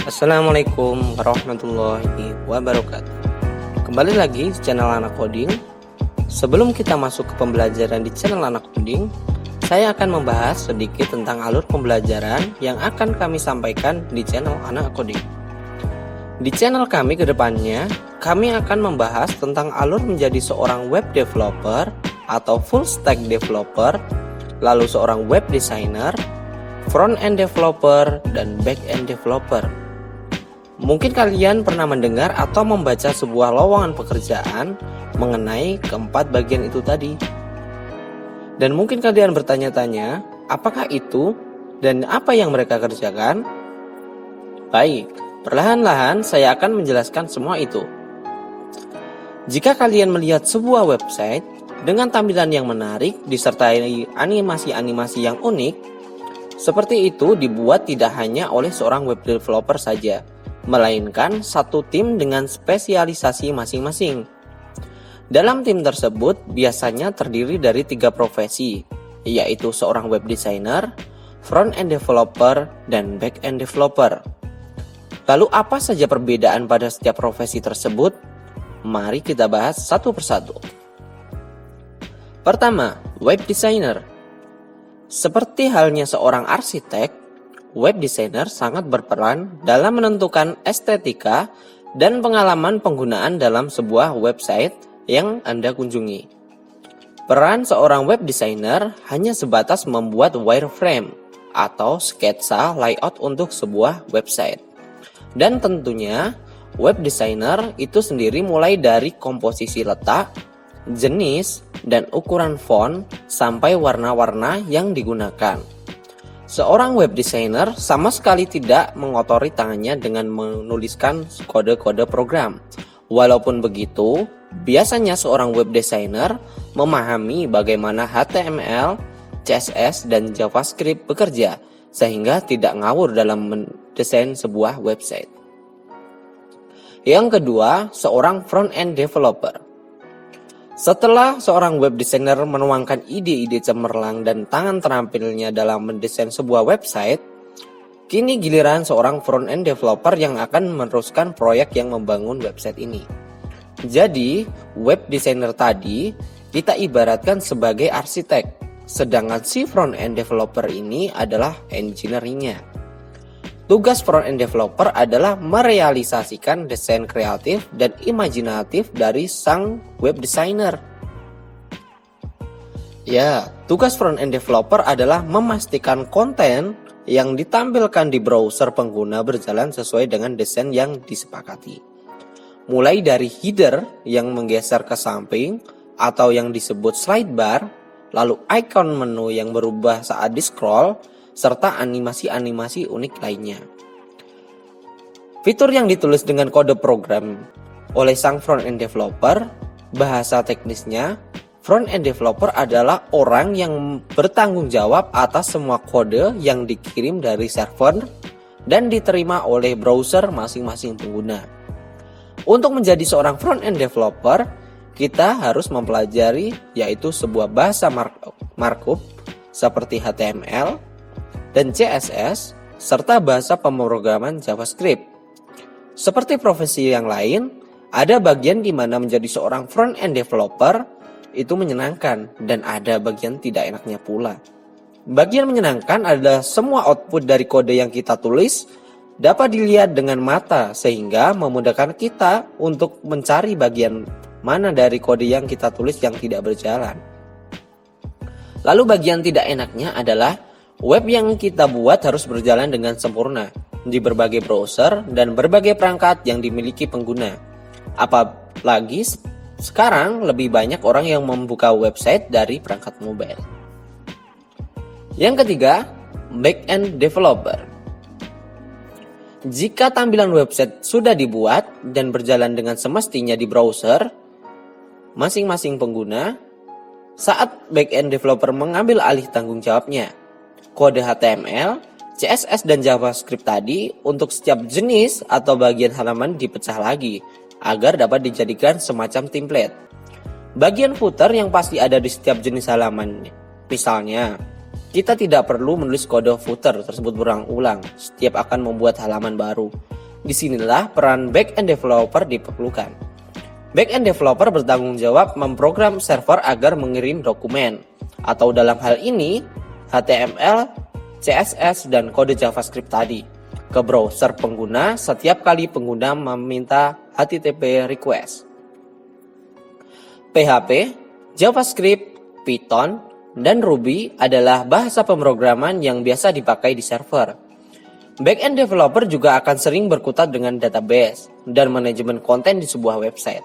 Assalamualaikum warahmatullahi wabarakatuh. Kembali lagi di channel Anak Coding. Sebelum kita masuk ke pembelajaran di channel Anak Coding, saya akan membahas sedikit tentang alur pembelajaran yang akan kami sampaikan di channel Anak Coding. Di channel kami ke depannya, kami akan membahas tentang alur menjadi seorang web developer atau full stack developer, lalu seorang web designer, front end developer, dan back end developer. Mungkin kalian pernah mendengar atau membaca sebuah lowongan pekerjaan mengenai keempat bagian itu tadi. Dan mungkin kalian bertanya-tanya, apakah itu dan apa yang mereka kerjakan? Baik, perlahan-lahan saya akan menjelaskan semua itu. Jika kalian melihat sebuah website dengan tampilan yang menarik disertai animasi-animasi yang unik, seperti itu dibuat tidak hanya oleh seorang web developer saja, melainkan satu tim dengan spesialisasi masing-masing. Dalam tim tersebut biasanya terdiri dari 3 profesi, yaitu seorang web designer, front end developer, dan back end developer. Lalu apa saja perbedaan pada setiap profesi tersebut? Mari kita bahas satu persatu. Pertama, web designer. Seperti halnya seorang arsitek, web designer sangat berperan dalam menentukan estetika dan pengalaman penggunaan dalam sebuah website yang Anda kunjungi. Peran seorang web designer hanya sebatas membuat wireframe atau sketsa layout untuk sebuah website. Dan tentunya, web designer itu sendiri mulai dari komposisi letak, jenis, dan ukuran font sampai warna-warna yang digunakan. Seorang web designer sama sekali tidak mengotori tangannya dengan menuliskan kode-kode program. Walaupun begitu, biasanya seorang web designer memahami bagaimana HTML, CSS, dan JavaScript bekerja sehingga tidak ngawur dalam mendesain sebuah website. Yang kedua, seorang front-end developer. Setelah seorang web designer menuangkan ide-ide cemerlang dan tangan terampilnya dalam mendesain sebuah website, kini giliran seorang front-end developer yang akan meneruskan proyek yang membangun website ini. Jadi, web designer tadi kita ibaratkan sebagai arsitek, sedangkan si front-end developer ini adalah engineer-nya. Tugas front-end developer adalah merealisasikan desain kreatif dan imajinatif dari sang web designer. Ya, tugas front-end developer adalah memastikan konten yang ditampilkan di browser pengguna berjalan sesuai dengan desain yang disepakati. Mulai dari header yang menggeser ke samping atau yang disebut slide bar, lalu icon menu yang berubah saat di-scroll, serta animasi-animasi unik lainnya. Fitur yang ditulis dengan kode program oleh sang front-end developer, bahasa teknisnya, front-end developer adalah orang yang bertanggung jawab atas semua kode yang dikirim dari server dan diterima oleh browser masing-masing pengguna. Untuk menjadi seorang front-end developer, kita harus mempelajari yaitu sebuah bahasa markup seperti HTML dan CSS, serta bahasa pemrograman JavaScript. Seperti profesi yang lain, ada bagian di mana menjadi seorang front-end developer itu menyenangkan dan ada bagian tidak enaknya pula. Bagian menyenangkan adalah semua output dari kode yang kita tulis dapat dilihat dengan mata sehingga memudahkan kita untuk mencari bagian mana dari kode yang kita tulis yang tidak berjalan. Lalu bagian tidak enaknya adalah web yang kita buat harus berjalan dengan sempurna di berbagai browser dan berbagai perangkat yang dimiliki pengguna. Apalagi sekarang lebih banyak orang yang membuka website dari perangkat mobile. Yang ketiga, back-end developer. Jika tampilan website sudah dibuat dan berjalan dengan semestinya di browser masing-masing pengguna, saat back-end developer mengambil alih tanggung jawabnya, kode HTML, CSS, dan JavaScript tadi untuk setiap jenis atau bagian halaman dipecah lagi agar dapat dijadikan semacam template. Bagian footer yang pasti ada di setiap jenis halaman. Misalnya, kita tidak perlu menulis kode footer tersebut berulang-ulang setiap akan membuat halaman baru. Disinilah peran back-end developer diperlukan. Back-end developer bertanggung jawab memprogram server agar mengirim dokumen, atau dalam hal ini HTML, CSS, dan kode JavaScript tadi ke browser pengguna setiap kali pengguna meminta HTTP request. PHP, JavaScript, Python, dan Ruby adalah bahasa pemrograman yang biasa dipakai di server. Back-end developer juga akan sering berkutat dengan database dan manajemen konten di sebuah website.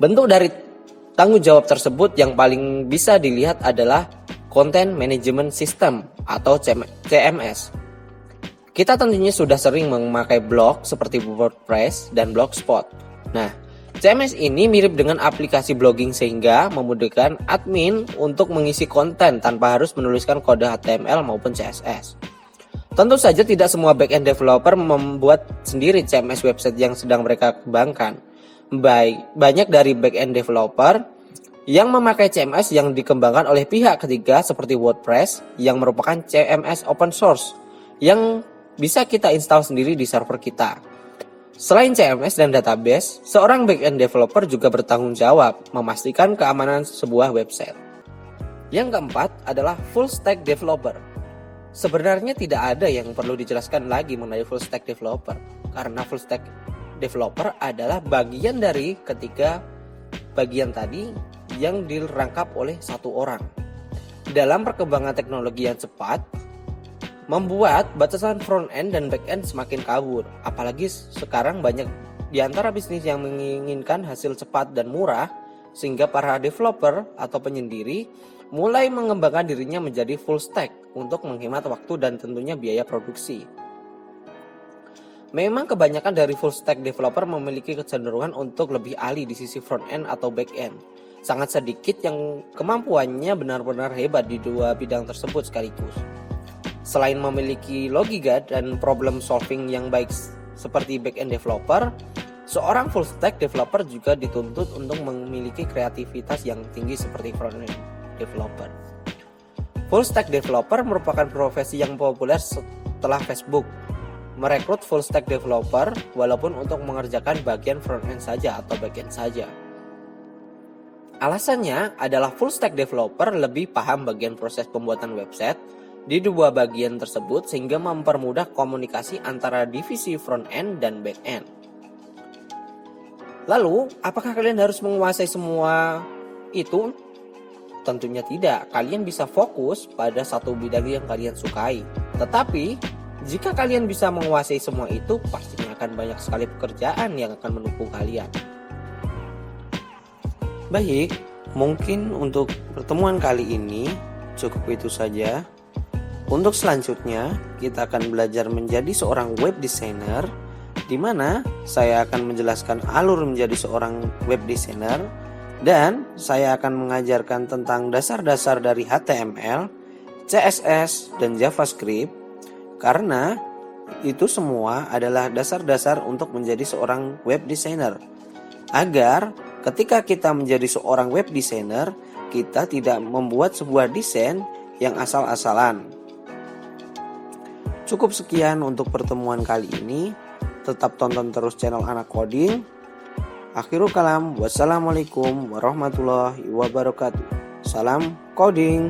Bentuk dari tanggung jawab tersebut yang paling bisa dilihat adalah Content Management System atau CMS. Kita tentunya sudah sering memakai blog seperti WordPress dan Blogspot. Nah, CMS ini mirip dengan aplikasi blogging sehingga memudahkan admin untuk mengisi konten tanpa harus menuliskan kode HTML maupun CSS. Tentu saja tidak semua back-end developer membuat sendiri CMS website yang sedang mereka kembangkan. Banyak dari back-end developer yang memakai CMS yang dikembangkan oleh pihak ketiga seperti WordPress yang merupakan CMS open source yang bisa kita install sendiri di server kita. Selain CMS dan database, seorang back-end developer juga bertanggung jawab memastikan keamanan sebuah website. Yang keempat adalah full stack developer. Sebenarnya tidak ada yang perlu dijelaskan lagi mengenai full stack developer, karena full stack developer adalah bagian dari ketiga bagian tadi yang dirangkap oleh satu orang. Dalam perkembangan teknologi yang cepat, membuat batasan front end dan back end semakin kabur. Apalagi sekarang banyak di antara bisnis yang menginginkan hasil cepat dan murah, sehingga para developer atau penyendiri mulai mengembangkan dirinya menjadi full stack untuk menghemat waktu dan tentunya biaya produksi. Memang kebanyakan dari full stack developer memiliki kecenderungan untuk lebih ahli di sisi front end atau back end. Sangat sedikit yang kemampuannya benar-benar hebat di dua bidang tersebut sekaligus. Selain memiliki logika dan problem solving yang baik seperti back-end developer, seorang full stack developer juga dituntut untuk memiliki kreativitas yang tinggi seperti front-end developer. Full stack developer merupakan profesi yang populer setelah Facebook merekrut full stack developer walaupun untuk mengerjakan bagian front-end saja atau back-end saja. Alasannya adalah full stack developer lebih paham bagian proses pembuatan website di dua bagian tersebut sehingga mempermudah komunikasi antara divisi front end dan back end. Lalu, apakah kalian harus menguasai semua itu? Tentunya tidak. Kalian bisa fokus pada satu bidang yang kalian sukai. Tetapi, jika kalian bisa menguasai semua itu, pastinya akan banyak sekali pekerjaan yang akan mendukung kalian. Baik, mungkin untuk pertemuan kali ini cukup itu saja. Untuk selanjutnya, kita akan belajar menjadi seorang web designer, di mana saya akan menjelaskan alur menjadi seorang web designer, dan saya akan mengajarkan tentang dasar-dasar dari HTML, CSS, dan JavaScript, karena itu semua adalah dasar-dasar untuk menjadi seorang web designer. Agar ketika kita menjadi seorang web designer, kita tidak membuat sebuah desain yang asal-asalan. Cukup sekian untuk pertemuan kali ini. Tetap tonton terus channel Anak Coding. Akhirul kalam, wassalamualaikum warahmatullahi wabarakatuh. Salam coding.